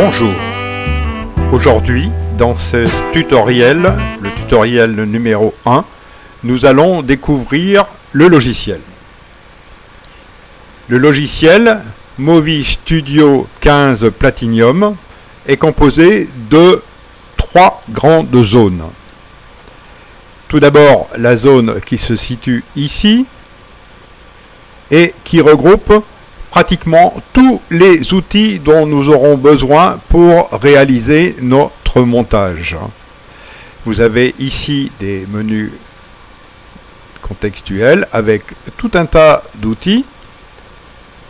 Bonjour. Aujourd'hui, dans ce tutoriel, le tutoriel numéro 1, nous allons découvrir le logiciel. Le logiciel Movi Studio 15 Platinum est composé de 3 grandes zones. Tout d'abord, la zone qui se situe ici et qui regroupe pratiquement tous les outils dont nous aurons besoin pour réaliser notre montage. Vous avez ici des menus contextuels avec tout un tas d'outils: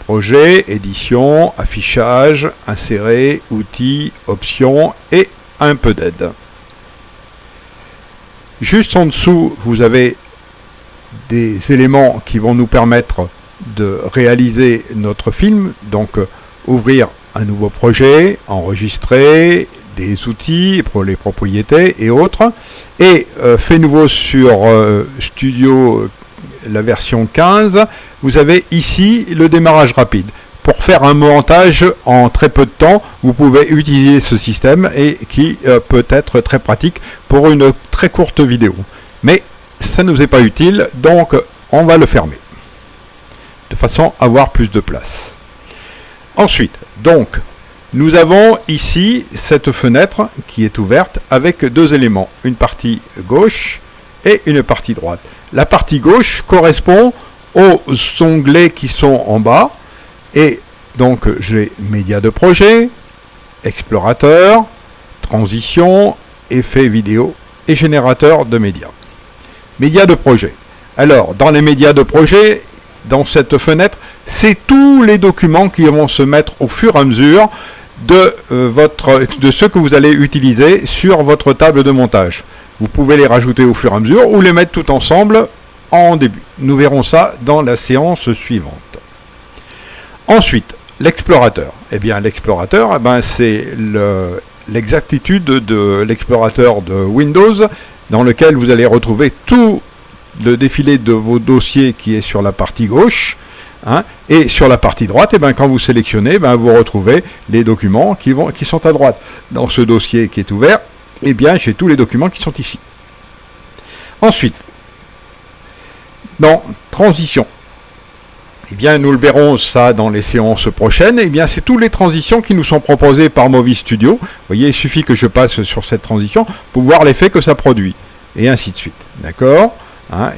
projet, édition, affichage, insérer, outils, options et un peu d'aide. Juste en dessous, vous avez des éléments qui vont nous permettre de réaliser notre film, donc ouvrir un nouveau projet, enregistrer, des outils pour les propriétés et autres. Et fait nouveau sur Studio, la version 15, vous avez ici le démarrage rapide. Pour faire un montage en très peu de temps, vous pouvez utiliser ce système et qui peut être très pratique pour une très courte vidéo. Mais ça ne nous est pas utile, donc on va le fermer, de façon à avoir plus de place. Ensuite, donc, nous avons ici cette fenêtre qui est ouverte avec deux éléments, une partie gauche et une partie droite. La partie gauche correspond aux onglets qui sont en bas, et donc j'ai médias de projet, explorateur, transition, effets vidéo et générateur de médias. Médias de projet. Alors, dans les médias de projet, dans cette fenêtre, c'est tous les documents qui vont se mettre au fur et à mesure de ce que vous allez utiliser sur votre table de montage. Vous pouvez les rajouter au fur et à mesure ou les mettre tout ensemble en début. Nous verrons ça dans la séance suivante. Ensuite, l'explorateur. Eh bien, l'explorateur, c'est l'exactitude de l'explorateur de Windows, dans lequel vous allez retrouver tout le défilé de vos dossiers qui est sur la partie gauche, et sur la partie droite, quand vous sélectionnez, vous retrouvez les documents qui sont à droite. Dans ce dossier qui est ouvert, j'ai tous les documents qui sont ici. Ensuite, dans transition, nous le verrons ça dans les séances prochaines, c'est toutes les transitions qui nous sont proposées par Movi Studio. Vous voyez, il suffit que je passe sur cette transition pour voir l'effet que ça produit, et ainsi de suite. D'accord ?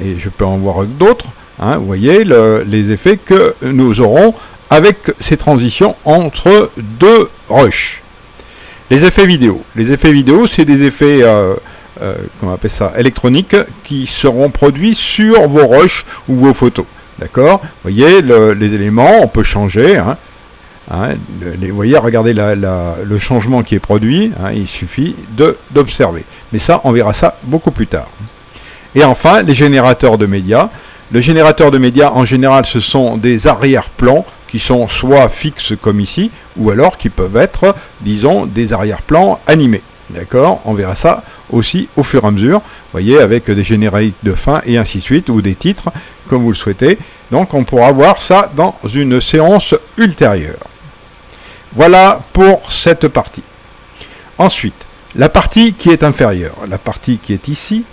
Et je peux en voir d'autres. Vous voyez les effets que nous aurons avec ces transitions entre deux rushs. Les effets vidéo. Les effets vidéo, c'est des effets comment on appelle ça, électroniques, qui seront produits sur vos rushs ou vos photos. D'accord ? Vous voyez les éléments, on peut changer. Vous voyez, regardez le changement qui est produit. Il suffit d'observer. Mais ça, on verra ça beaucoup plus tard. Et enfin, les générateurs de médias. Le générateur de médias, en général, ce sont des arrière-plans qui sont soit fixes comme ici, ou alors qui peuvent être, disons, des arrière-plans animés. D'accord ? On verra ça aussi au fur et à mesure. Vous voyez, avec des génériques de fin et ainsi de suite, ou des titres, comme vous le souhaitez. Donc, on pourra voir ça dans une séance ultérieure. Voilà pour cette partie. Ensuite, la partie qui est inférieure, la partie qui est ici,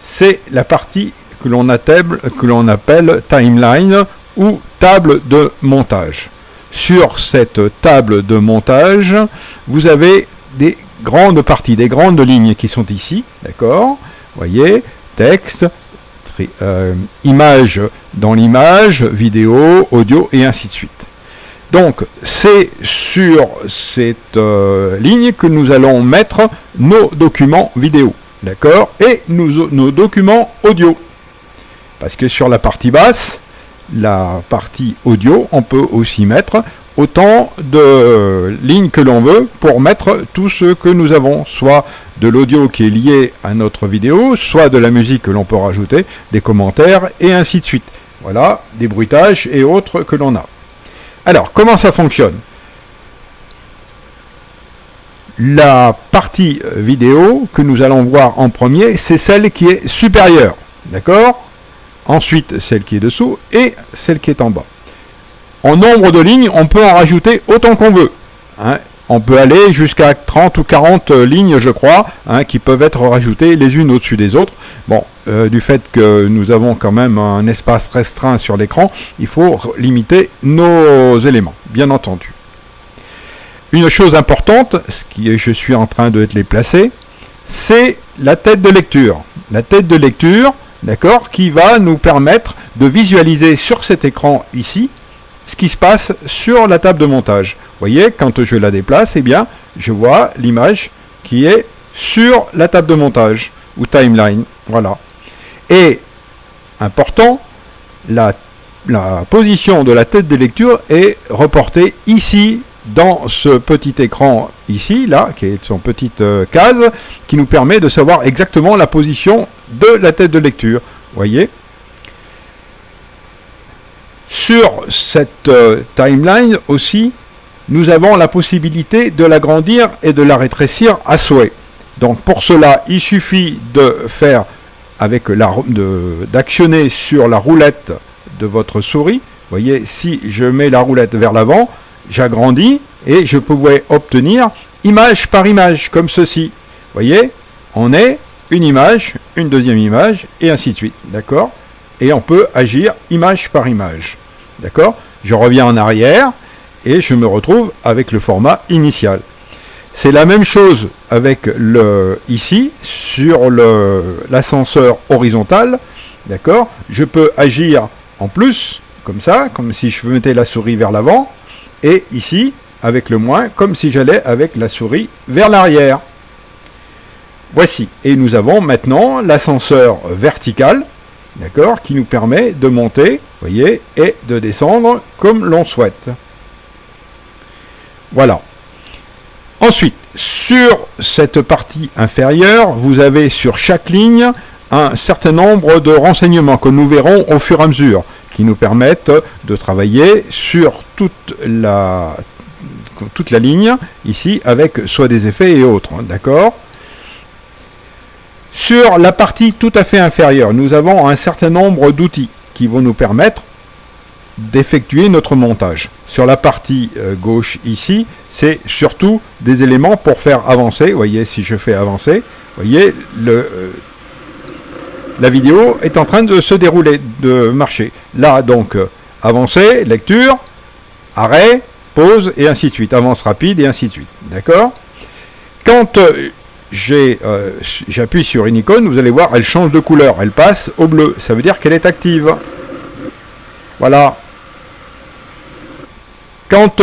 c'est la partie que l'on appelle timeline ou table de montage. Sur cette table de montage, vous avez des grandes parties, des grandes lignes qui sont ici, d'accord ? Vous voyez, texte, image dans l'image, vidéo, audio et ainsi de suite. Donc, c'est sur cette ligne que nous allons mettre nos documents vidéo. D'accord ? Et nos documents audio. Parce que sur la partie basse, la partie audio, on peut aussi mettre autant de lignes que l'on veut pour mettre tout ce que nous avons. Soit de l'audio qui est lié à notre vidéo, soit de la musique que l'on peut rajouter, des commentaires et ainsi de suite. Voilà, des bruitages et autres que l'on a. Alors, comment ça fonctionne ? La partie vidéo que nous allons voir en premier, c'est celle qui est supérieure, d'accord ? Ensuite, celle qui est dessous et celle qui est en bas. En nombre de lignes, on peut en rajouter autant qu'on veut. on peut aller jusqu'à 30 ou 40 lignes, je crois, hein, qui peuvent être rajoutées les unes au-dessus des autres. Bon, du fait que nous avons quand même un espace restreint sur l'écran, il faut limiter nos éléments, bien entendu. Une chose importante, je suis en train de les placer, c'est la tête de lecture. La tête de lecture, d'accord, qui va nous permettre de visualiser sur cet écran ici ce qui se passe sur la table de montage. Vous voyez, quand je la déplace, eh bien, je vois l'image qui est sur la table de montage ou timeline. Voilà. Et, important, la position de la tête de lecture est reportée ici, dans ce petit écran ici, là, qui est son petite case, qui nous permet de savoir exactement la position de la tête de lecture. Vous voyez ? Sur cette timeline aussi, nous avons la possibilité de l'agrandir et de la rétrécir à souhait. Donc pour cela, il suffit de faire avec d'actionner sur la roulette de votre souris. Vous voyez, si je mets la roulette vers l'avant, j'agrandis et je pouvais obtenir image par image, comme ceci. Vous voyez, on est une image, une deuxième image, et ainsi de suite. D'accord ? Et on peut agir image par image. D'accord ? Je reviens en arrière et je me retrouve avec le format initial. C'est la même chose avec ici, sur l'ascenseur horizontal. D'accord ? Je peux agir en plus, comme ça, comme si je mettais la souris vers l'avant. Et ici, avec le moins, comme si j'allais avec la souris vers l'arrière. Voici. Et nous avons maintenant l'ascenseur vertical, d'accord, qui nous permet de monter, voyez, et de descendre comme l'on souhaite. Voilà. Ensuite, sur cette partie inférieure, vous avez sur chaque ligne un certain nombre de renseignements que nous verrons au fur et à mesure, qui nous permettent de travailler sur toute la ligne, ici, avec soit des effets et autres, d'accord ? Sur la partie tout à fait inférieure, nous avons un certain nombre d'outils qui vont nous permettre d'effectuer notre montage. Sur la partie gauche ici, c'est surtout des éléments pour faire avancer. Vous voyez, si je fais avancer, vous voyez, la vidéo est en train de se dérouler, de marcher. Là, donc, avancer, lecture, arrêt, pause, et ainsi de suite. Avance rapide, et ainsi de suite. D'accord ? Quand j'appuie sur une icône, vous allez voir, elle change de couleur. Elle passe au bleu. Ça veut dire qu'elle est active. Voilà. Quand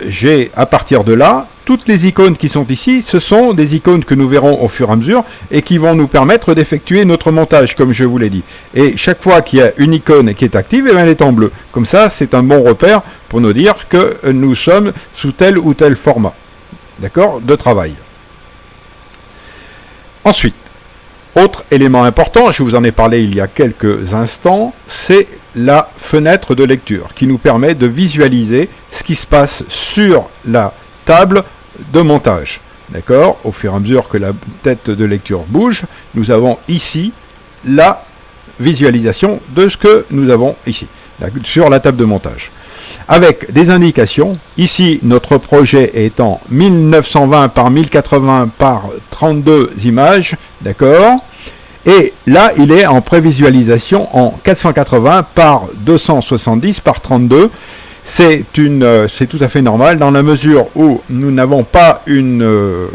j'ai, à partir de là, toutes les icônes qui sont ici, ce sont des icônes que nous verrons au fur et à mesure et qui vont nous permettre d'effectuer notre montage, comme je vous l'ai dit. Et chaque fois qu'il y a une icône qui est active, eh bien, elle est en bleu. Comme ça, c'est un bon repère pour nous dire que nous sommes sous tel ou tel format, d'accord, de travail. Ensuite, autre élément important, je vous en ai parlé il y a quelques instants, c'est la fenêtre de lecture qui nous permet de visualiser ce qui se passe sur la table de montage. D'accord ? Au fur et à mesure que la tête de lecture bouge, nous avons ici la visualisation de ce que nous avons ici, sur la table de montage. Avec des indications, ici notre projet est en 1920 par 1080 par 32 images, d'accord ? Et là, il est en prévisualisation en 480 par 270 par 32. C'est tout à fait normal dans la mesure où nous n'avons pas une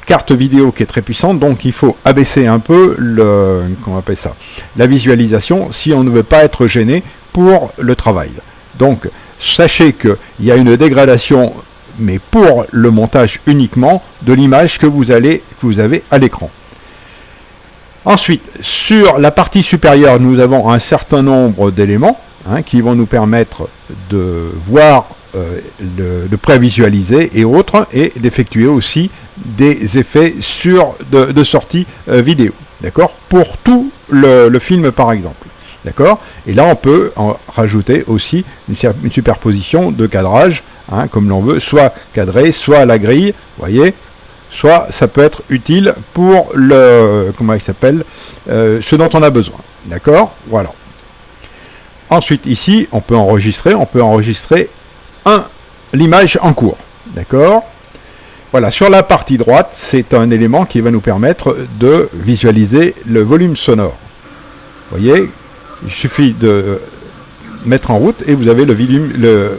carte vidéo qui est très puissante, donc il faut abaisser un peu comment on appelle ça, la visualisation si on ne veut pas être gêné pour le travail. Donc, sachez qu'il y a une dégradation, mais pour le montage uniquement, de l'image que vous avez à l'écran. Ensuite, sur la partie supérieure, nous avons un certain nombre d'éléments qui vont nous permettre de voir, de prévisualiser et autres, et d'effectuer aussi des effets de sortie vidéo, d'accord, pour tout le film par exemple. D'accord ? Et là, on peut en rajouter aussi une superposition de cadrage, comme l'on veut, soit cadré, soit à la grille, vous voyez, soit ça peut être utile pour ce dont on a besoin. D'accord ? Voilà. Ensuite, ici, on peut enregistrer l'image en cours. D'accord ? Voilà, sur la partie droite, c'est un élément qui va nous permettre de visualiser le volume sonore. Vous voyez, il suffit de mettre en route et vous avez le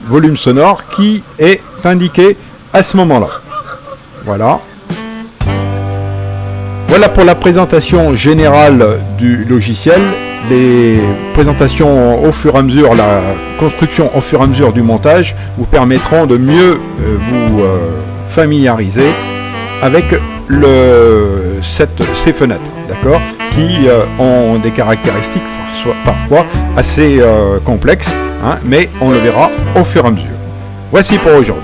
volume sonore qui est indiqué à ce moment-là. Voilà. Voilà pour la présentation générale du logiciel. Les présentations au fur et à mesure, la construction au fur et à mesure du montage vous permettront de mieux vous familiariser avec ces fenêtres, d'accord, qui ont des caractéristiques parfois assez complexes, hein, mais on le verra au fur et à mesure. Voici pour aujourd'hui.